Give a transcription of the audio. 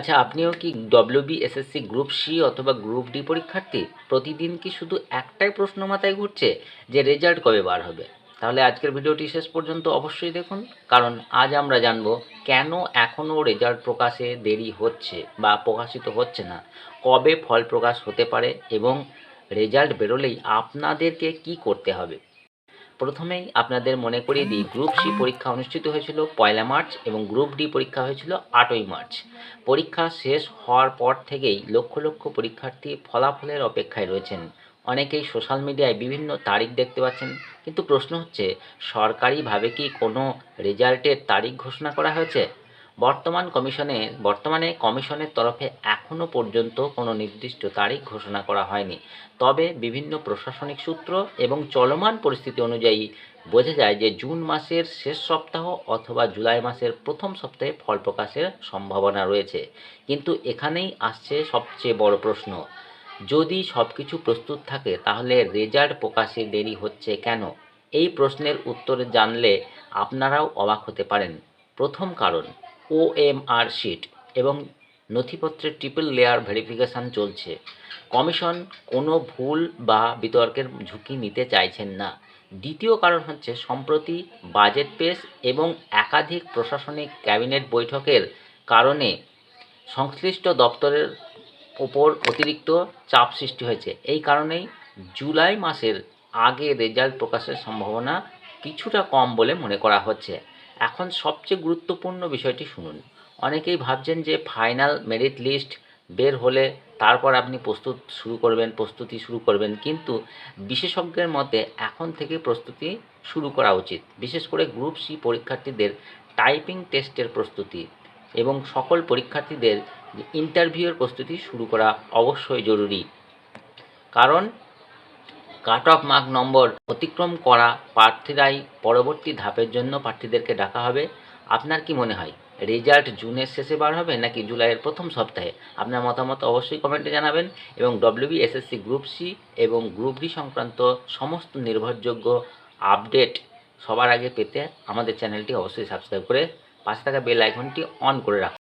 আচ্ছা, আপনিও কি ডব্লিউবিএসএসসি গ্রুপ সি অথবা গ্রুপ ডি পরীক্ষার্থী? প্রতিদিন কি শুধু একটাই প্রশ্ন মাথায় ঘুরছে যে রেজাল্ট কবে বার হবে? তাহলে আজকের ভিডিওটি শেষ পর্যন্ত অবশ্যই দেখুন, কারণ আজ আমরা জানব কেন এখনও রেজাল্ট প্রকাশে দেরি হচ্ছে বা প্রকাশিত হচ্ছে না, কবে ফল প্রকাশ হতে পারে এবং রেজাল্ট বেরোলেই আপনাদেরকে কি করতে হবে। প্রথমেই আপনাদের মনে করিয়ে দিই, গ্রুপ সি পরীক্ষা অনুষ্ঠিত হয়েছিল 1 মার্চ এবং গ্রুপ ডি পরীক্ষা হয়েছিল 8 মার্চ। পরীক্ষা শেষ হওয়ার পর থেকেই লক্ষ লক্ষ পরীক্ষার্থী ফলাফলের অপেক্ষায় রয়েছেন। অনেকেই সোশ্যাল মিডিয়ায় বিভিন্ন তারিখ দেখতে পাচ্ছেন, কিন্তু প্রশ্ন হচ্ছে, সরকারিভাবে কি কোনো রেজাল্টের তারিখ ঘোষণা করা হয়েছে? বর্তমানে কমিশনের তরফে এখনও পর্যন্ত কোনো নির্দিষ্ট তারিখ ঘোষণা করা হয়নি। তবে বিভিন্ন প্রশাসনিক সূত্র এবং চলমান পরিস্থিতি অনুযায়ী বোঝা যায় যে জুন মাসের শেষ সপ্তাহ অথবা জুলাই মাসের প্রথম সপ্তাহে ফল প্রকাশের সম্ভাবনা রয়েছে। কিন্তু এখানেই আসছে সবচেয়ে বড় প্রশ্ন, যদি সব কিছু প্রস্তুত থাকে তাহলে রেজাল্ট প্রকাশে দেরি হচ্ছে কেন? এই প্রশ্নের উত্তর জানলে আপনারাও অবাক হতে পারেন। প্রথম কারণ, ওএমআর শিট এবং নথিপত্রের ট্রিপল লেয়ার ভেরিফিকেশন চলছে। কমিশন কোনো ভুল বা বিতর্কের ঝুঁকি নিতে চাইছেন না। দ্বিতীয় কারণ হচ্ছে, সম্প্রতি বাজেট পেশ এবং একাধিক প্রশাসনিক ক্যাবিনেট বৈঠকের কারণে সংশ্লিষ্ট দপ্তরের ওপর অতিরিক্ত চাপ সৃষ্টি হয়েছে। এই কারণেই জুলাই মাসের আগে রেজাল্ট প্রকাশের সম্ভাবনা কিছুটা কম বলে মনে করা হচ্ছে। এখন সবচেয়ে গুরুত্বপূর্ণ বিষয়টি শুনুন। অনেকেই ভাবছেন যে ফাইনাল মেরিট লিস্ট বের হলে তারপর আপনি প্রস্তুতি শুরু করবেন, কিন্তু বিশেষজ্ঞের মতে এখন থেকে প্রস্তুতি শুরু করা উচিত। বিশেষ করে গ্রুপ সি পরীক্ষার্থীদের টাইপিং টেস্টের প্রস্তুতি এবং সকল পরীক্ষার্থীদের ইন্টারভিউয়ের প্রস্তুতি শুরু করা অবশ্যই জরুরি। কারণ কাট অফ মার্ক নম্বর অতিক্রম করা প্রার্থীরাই পরবর্তী ধাপের জন্য প্রার্থীদেরকে ডাকা হবে। আপনার কি মনে হয়, রেজাল্ট জুনের শেষে বার হবে নাকি জুলাইয়ের প্রথম সপ্তাহে? আপনার মতামত অবশ্যই কমেন্টে জানাবেন এবং ডব্লিউবিএসএসসি গ্রুপ সি এবং গ্রুপ ডি সংক্রান্ত সমস্ত নির্ভরযোগ্য আপডেট সবার আগে পেতে আমাদের চ্যানেলটি অবশ্যই সাবস্ক্রাইব করে পাশে থাকা বেল আইকনটি অন করে রাখুন।